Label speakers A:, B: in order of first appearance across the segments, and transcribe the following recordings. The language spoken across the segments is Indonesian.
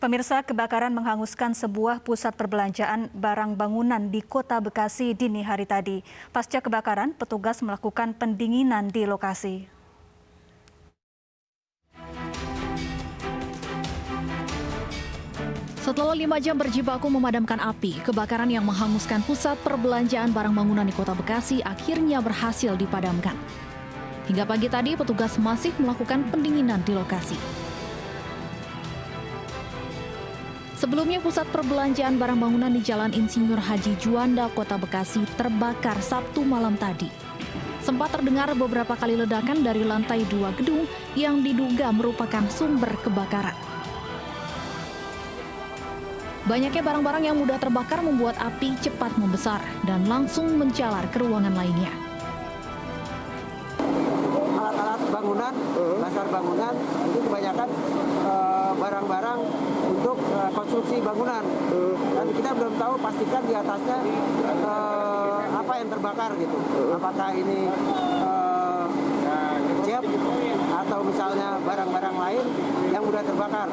A: Pemirsa, kebakaran menghanguskan sebuah pusat perbelanjaan barang bangunan di Kota Bekasi dini hari tadi. Pasca kebakaran, petugas melakukan pendinginan di lokasi.
B: Setelah 5 jam berjibaku memadamkan api, kebakaran yang menghanguskan pusat perbelanjaan barang bangunan di Kota Bekasi akhirnya berhasil dipadamkan. Hingga pagi tadi, petugas masih melakukan pendinginan di lokasi. Sebelumnya, pusat perbelanjaan barang bangunan di Jalan Insinyur Haji Juanda, Kota Bekasi terbakar Sabtu malam tadi. Sempat terdengar beberapa kali ledakan dari lantai 2 gedung yang diduga merupakan sumber kebakaran. Banyaknya barang-barang yang mudah terbakar membuat api cepat membesar dan langsung menjalar ke ruangan lainnya.
C: Alat-alat bangunan, dasar bangunan, itu kebanyakan barang-barang untuk konstruksi bangunan. Dan kita belum tahu pastikan di atasnya apa yang terbakar gitu. Apakah ini jet atau misalnya barang-barang lain yang mudah terbakar.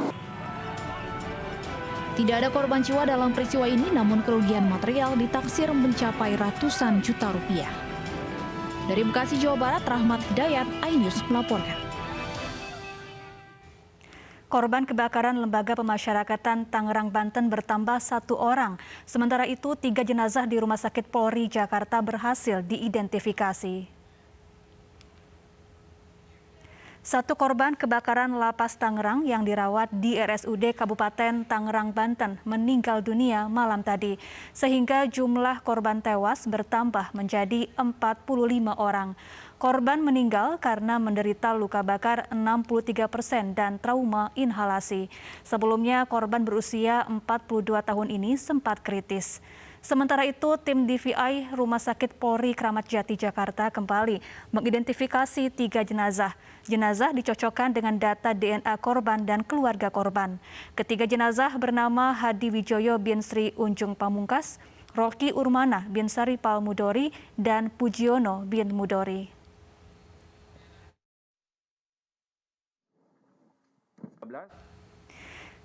B: Tidak ada korban jiwa dalam peristiwa ini, namun kerugian material ditaksir mencapai ratusan juta rupiah. Dari Bekasi, Jawa Barat, Rahmat Hidayat, iNews melaporkan.
A: Korban kebakaran Lembaga Pemasyarakatan Tangerang, Banten bertambah 1 orang. Sementara itu, 3 jenazah di Rumah Sakit Polri Jakarta berhasil diidentifikasi. 1 korban kebakaran lapas Tangerang yang dirawat di RSUD Kabupaten Tangerang, Banten meninggal dunia malam tadi, sehingga jumlah korban tewas bertambah menjadi 45 orang. Korban meninggal karena menderita luka bakar 63% dan trauma inhalasi. Sebelumnya korban berusia 42 tahun ini sempat kritis. Sementara itu, tim DVI Rumah Sakit Polri Kramat Jati Jakarta kembali mengidentifikasi 3 jenazah. Jenazah dicocokkan dengan data DNA korban dan keluarga korban. Ketiga jenazah bernama Hadi Wijoyo bin Sri Unjung Pamungkas, Rocky Urmana bin Sari Palmudori, dan Pujiono bin Mudori.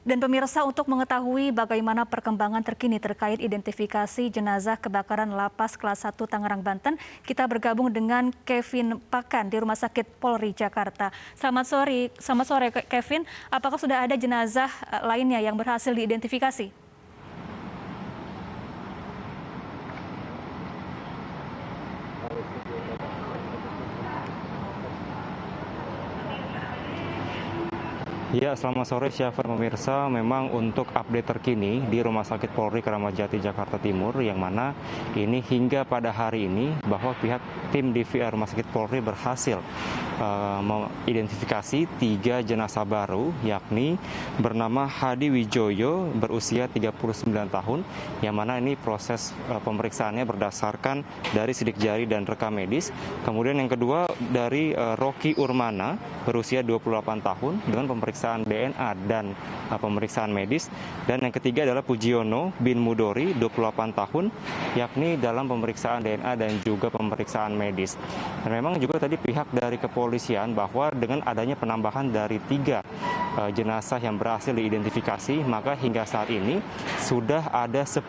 A: Dan pemirsa, untuk mengetahui bagaimana perkembangan terkini terkait identifikasi jenazah kebakaran Lapas Kelas 1 Tangerang, Banten, kita bergabung dengan Kevin Pakan di Rumah Sakit Polri Jakarta. Selamat sore Kevin. Apakah sudah ada jenazah lainnya yang berhasil diidentifikasi?
D: Ya, selamat sore Syafar, pemirsa. Memang untuk update terkini di Rumah Sakit Polri Kramat Jati Jakarta Timur, yang mana ini hingga pada hari ini bahwa pihak tim DVI Rumah Sakit Polri berhasil mengidentifikasi 3 jenazah baru, yakni bernama Hadi Wijoyo berusia 39 tahun, yang mana ini proses pemeriksaannya berdasarkan dari sidik jari dan rekam medis. Kemudian yang kedua dari Rocky Urmana berusia 28 tahun dengan pemeriksaan DNA dan pemeriksaan medis. Dan yang ketiga adalah Pujiono bin Mudori, 28 tahun, yakni dalam pemeriksaan DNA dan juga pemeriksaan medis. Dan memang juga tadi pihak dari kepolisian bahwa dengan adanya penambahan dari 3 jenazah yang berhasil diidentifikasi, maka hingga saat ini sudah ada 10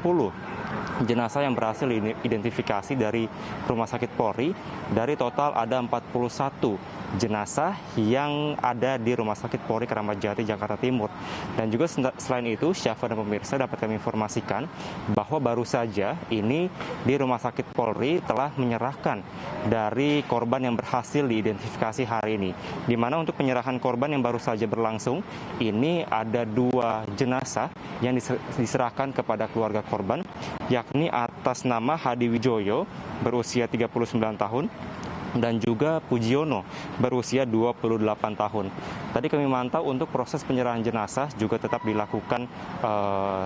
D: jenazah yang berhasil diidentifikasi dari Rumah Sakit Polri. Dari total ada 41 jenazah yang ada di Rumah Sakit Polri Kramat Jati Jakarta Timur. Dan juga selain itu, Syafar dan pemirsa, dapat kami informasikan bahwa baru saja ini di Rumah Sakit Polri telah menyerahkan dari korban yang berhasil diidentifikasi hari ini. Di mana untuk penyerahan korban yang baru saja berlangsung, ini ada 2 jenazah yang diserahkan kepada keluarga korban, yakni atas nama Hadi Wijoyo berusia 39 tahun dan juga Pujiono berusia 28 tahun. Tadi kami mantau untuk proses penyerahan jenazah juga tetap dilakukan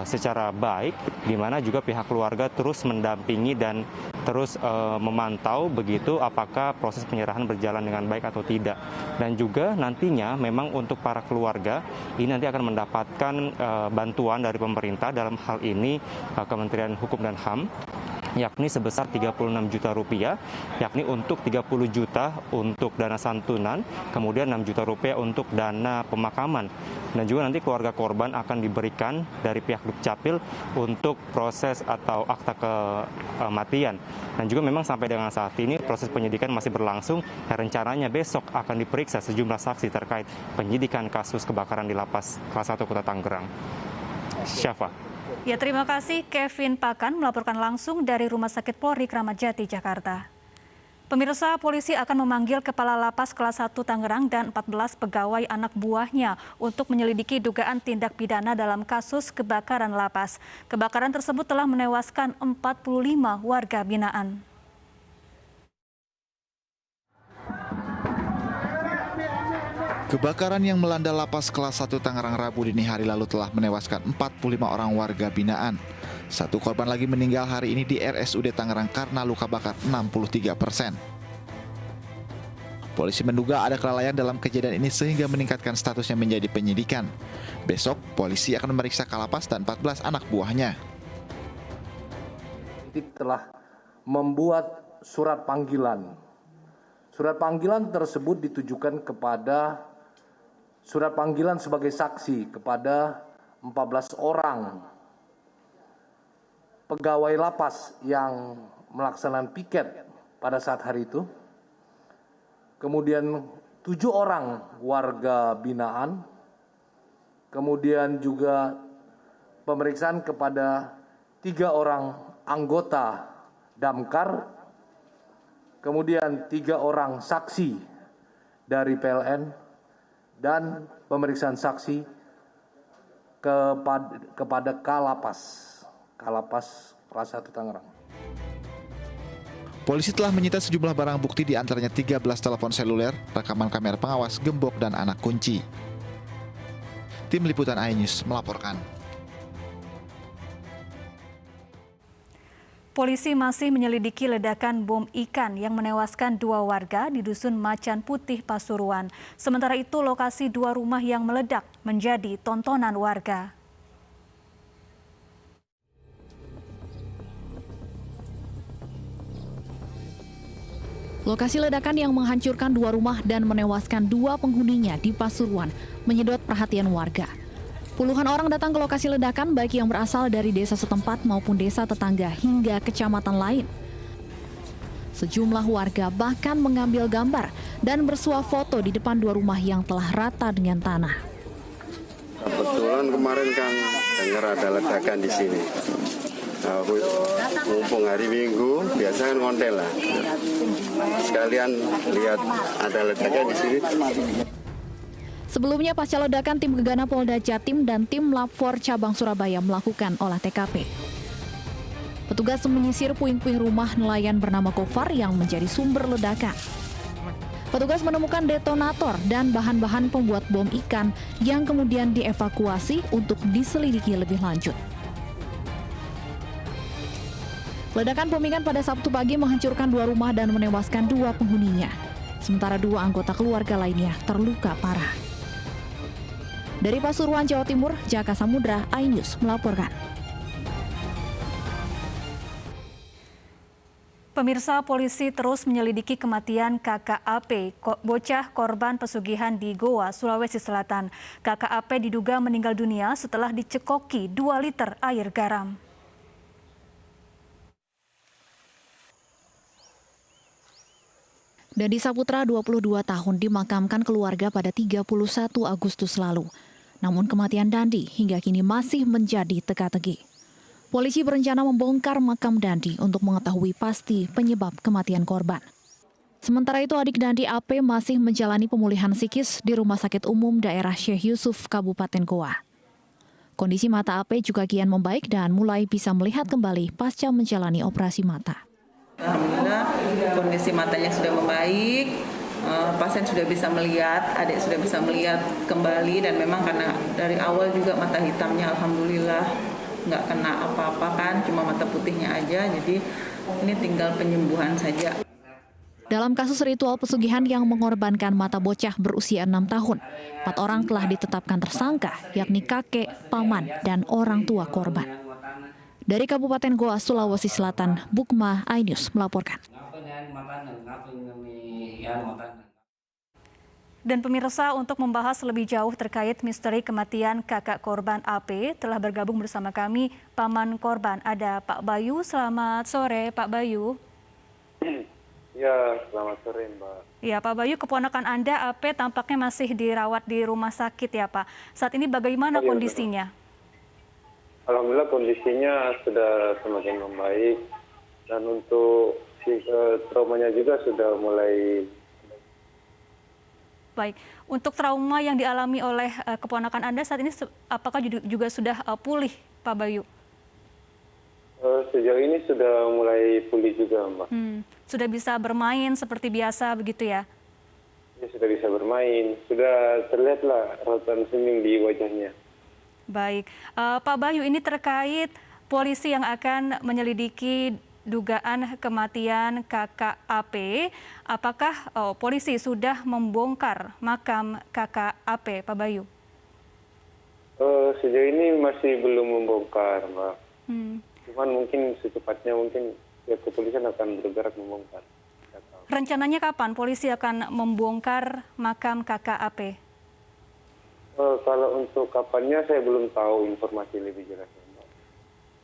D: secara baik, di mana juga pihak keluarga terus mendampingi dan terus memantau begitu apakah proses penyerahan berjalan dengan baik atau tidak. Dan juga nantinya memang untuk para keluarga ini nanti akan mendapatkan bantuan dari pemerintah, dalam hal ini Kementerian Hukum dan HAM, yakni sebesar 36 juta rupiah, yakni untuk 30 juta untuk dana santunan, kemudian 6 juta rupiah untuk dana pemakaman. Dan juga nanti keluarga korban akan diberikan dari pihak Dukcapil untuk proses atau akta kematian. Dan juga memang sampai dengan saat ini proses penyidikan masih berlangsung dan rencananya besok akan diperiksa sejumlah saksi terkait penyidikan kasus kebakaran di Lapas Kelas 1 Kota Tangerang. Syafa.
A: Ya, terima kasih Kevin Pakan melaporkan langsung dari Rumah Sakit Polri Kramat Jati, Jakarta. Pemirsa, polisi akan memanggil Kepala Lapas Kelas 1 Tangerang dan 14 pegawai anak buahnya untuk menyelidiki dugaan tindak pidana dalam kasus kebakaran lapas. Kebakaran tersebut telah menewaskan 45 warga binaan.
E: Kebakaran yang melanda Lapas Kelas 1 Tangerang Rabu dini hari lalu telah menewaskan 45 orang warga binaan. Satu korban lagi meninggal hari ini di RSUD Tangerang karena luka bakar 63%. Polisi menduga ada kelalaian dalam kejadian ini sehingga meningkatkan statusnya menjadi penyidikan. Besok, polisi akan memeriksa Kalapas dan 14 anak buahnya.
F: Telah membuat surat panggilan. Surat panggilan tersebut ditujukan kepada surat panggilan sebagai saksi kepada 14 orang pegawai lapas yang melaksanakan piket pada saat hari itu. Kemudian 7 orang warga binaan. Kemudian juga pemeriksaan kepada 3 orang anggota Damkar. Kemudian 3 orang saksi dari PLN. Dan pemeriksaan saksi kepada Kalapas Kelas 1 Tangerang.
E: Polisi telah menyita sejumlah barang bukti di antaranya 13 telepon seluler, rekaman kamera pengawas, gembok, dan anak kunci. Tim Liputan iNews melaporkan.
A: Polisi masih menyelidiki ledakan bom ikan yang menewaskan 2 warga di Dusun Macan Putih, Pasuruan. Sementara itu, lokasi 2 rumah yang meledak menjadi tontonan warga.
B: Lokasi ledakan yang menghancurkan 2 rumah dan menewaskan 2 penghuninya di Pasuruan menyedot perhatian warga. Puluhan orang datang ke lokasi ledakan baik yang berasal dari desa setempat maupun desa tetangga hingga kecamatan lain. Sejumlah warga bahkan mengambil gambar dan bersuah foto di depan 2 rumah yang telah rata dengan tanah.
G: Kebetulan kemarin kan dengar ada ledakan di sini. Nah, mumpung hari Minggu, biasa kan ngonten lah. Sekalian lihat ada ledakan di sini.
B: Sebelumnya pasca ledakan, tim Gegana Polda Jatim dan tim Lab 4 cabang Surabaya melakukan olah TKP. Petugas menyisir puing-puing rumah nelayan bernama Gofar yang menjadi sumber ledakan. Petugas menemukan detonator dan bahan-bahan pembuat bom ikan yang kemudian dievakuasi untuk diselidiki lebih lanjut. Ledakan bom ikan pada Sabtu pagi menghancurkan 2 rumah dan menewaskan 2 penghuninya. Sementara 2 anggota keluarga lainnya terluka parah. Dari Pasuruan, Jawa Timur, Jaka Samudra, iNews melaporkan.
A: Pemirsa, polisi terus menyelidiki kematian kakak AP, bocah korban pesugihan di Goa, Sulawesi Selatan. Kakak AP diduga meninggal dunia setelah dicekoki 2 liter air garam.
B: Dadi Saputra, 22 tahun, dimakamkan keluarga pada 31 Agustus lalu. Namun kematian Dandi hingga kini masih menjadi teka-teki. Polisi berencana membongkar makam Dandi untuk mengetahui pasti penyebab kematian korban. Sementara itu, adik Dandi AP masih menjalani pemulihan psikis di Rumah Sakit Umum Daerah Syekh Yusuf, Kabupaten Goa. Kondisi mata AP juga kian membaik dan mulai bisa melihat kembali pasca menjalani operasi mata.
H: Alhamdulillah kondisi matanya sudah membaik, pasien sudah bisa melihat, adik sudah bisa melihat kembali, dan memang karena dari awal juga mata hitamnya alhamdulillah nggak kena apa-apa kan, cuma mata putihnya aja, jadi ini tinggal penyembuhan saja.
B: Dalam kasus ritual pesugihan yang mengorbankan mata bocah berusia 6 tahun, 4 orang telah ditetapkan tersangka, yakni kakek, paman, dan orang tua korban. Dari Kabupaten Goa, Sulawesi Selatan, Bukma iNews melaporkan.
A: Dan pemirsa, untuk membahas lebih jauh terkait misteri kematian kakak korban AP, telah bergabung bersama kami paman korban. Ada Pak Bayu. Selamat sore, Pak Bayu.
I: Ya, selamat sore, Mbak.
A: Ya, Pak Bayu, keponakan Anda AP tampaknya masih dirawat di rumah sakit ya, Pak. Saat ini bagaimana kondisinya?
I: Alhamdulillah kondisinya sudah semakin membaik, dan untuk traumanya juga sudah mulai.
A: Baik, untuk trauma yang dialami oleh keponakan Anda saat ini apakah juga sudah pulih, Pak Bayu?
I: Sejauh ini sudah mulai pulih juga, Mbak.
A: Sudah bisa bermain seperti biasa begitu ya?
I: Ya, sudah bisa bermain, sudah terlihatlah rautan senyum di wajahnya.
A: Baik, Pak Bayu, ini terkait polisi yang akan menyelidiki dugaan kematian kakak AP. Apakah polisi sudah membongkar makam kakak AP, Pak Bayu?
I: Sejauh ini masih belum membongkar, Mbak. Cuman mungkin secepatnya mungkin pihak kepolisian akan bergerak membongkar.
A: Rencananya kapan polisi akan membongkar makam kakak AP?
I: Kalau untuk kapannya saya belum tahu informasi lebih jelas, Mbak.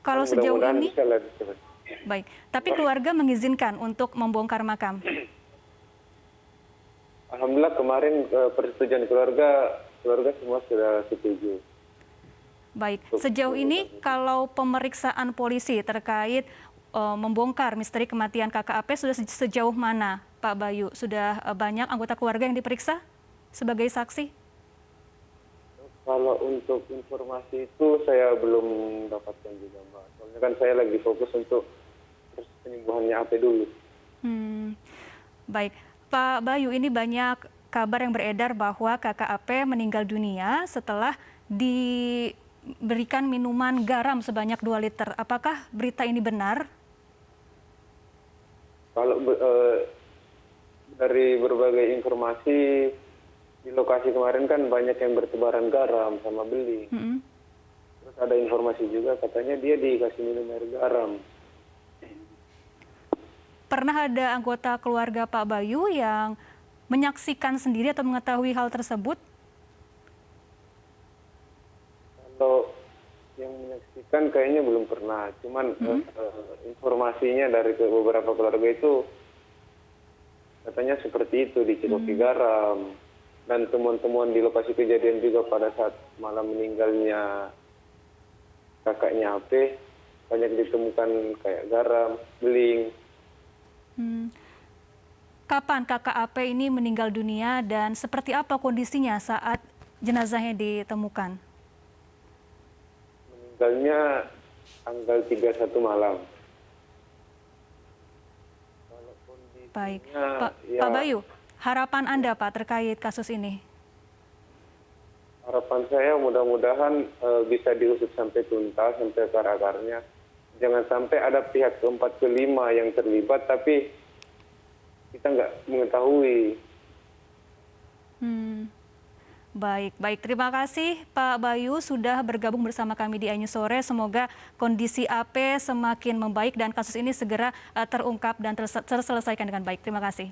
A: Kalau sejauh ini?
I: Bisa.
A: Baik, tapi keluarga mengizinkan untuk membongkar makam?
I: Alhamdulillah kemarin persetujuan keluarga semua sudah setuju.
A: Baik, sejauh ini kalau pemeriksaan polisi terkait membongkar misteri kematian kakak AP sudah sejauh mana, Pak Bayu? Sudah banyak anggota keluarga yang diperiksa sebagai saksi?
I: Kalau untuk informasi itu saya belum dapatkan juga, Mbak. Soalnya kan saya lagi fokus untuk penyembuhannya AP dulu.
A: Baik, Pak Bayu, ini banyak kabar yang beredar bahwa kakak AP meninggal dunia setelah diberikan minuman garam sebanyak 2 liter. Apakah berita ini benar?
I: Kalau dari berbagai informasi, di lokasi kemarin kan banyak yang bertebaran garam sama beling. Terus ada informasi juga katanya dia dikasih minum air garam.
A: Pernah ada anggota keluarga Pak Bayu yang menyaksikan sendiri atau mengetahui hal tersebut?
I: Kalau yang menyaksikan kayaknya belum pernah. Cuman informasinya dari beberapa keluarga itu katanya seperti itu, dicekoki garam. Dan temuan-temuan di lokasi kejadian juga pada saat malam meninggalnya kakaknya AP, banyak ditemukan kayak garam, beling.
A: Kapan kakak AP ini meninggal dunia dan seperti apa kondisinya saat jenazahnya ditemukan?
I: Meninggalnya tanggal 31 malam.
A: Baik, Pak Bayu, harapan Anda Pak terkait kasus ini?
I: Harapan saya mudah-mudahan bisa diusut sampai tuntas, sampai akar-akarnya. Jangan sampai ada pihak keempat kelima yang terlibat, tapi kita nggak mengetahui.
A: Baik. Terima kasih Pak Bayu sudah bergabung bersama kami di iNews Sore. Semoga kondisi AP semakin membaik dan kasus ini segera terungkap dan terselesaikan dengan baik. Terima kasih.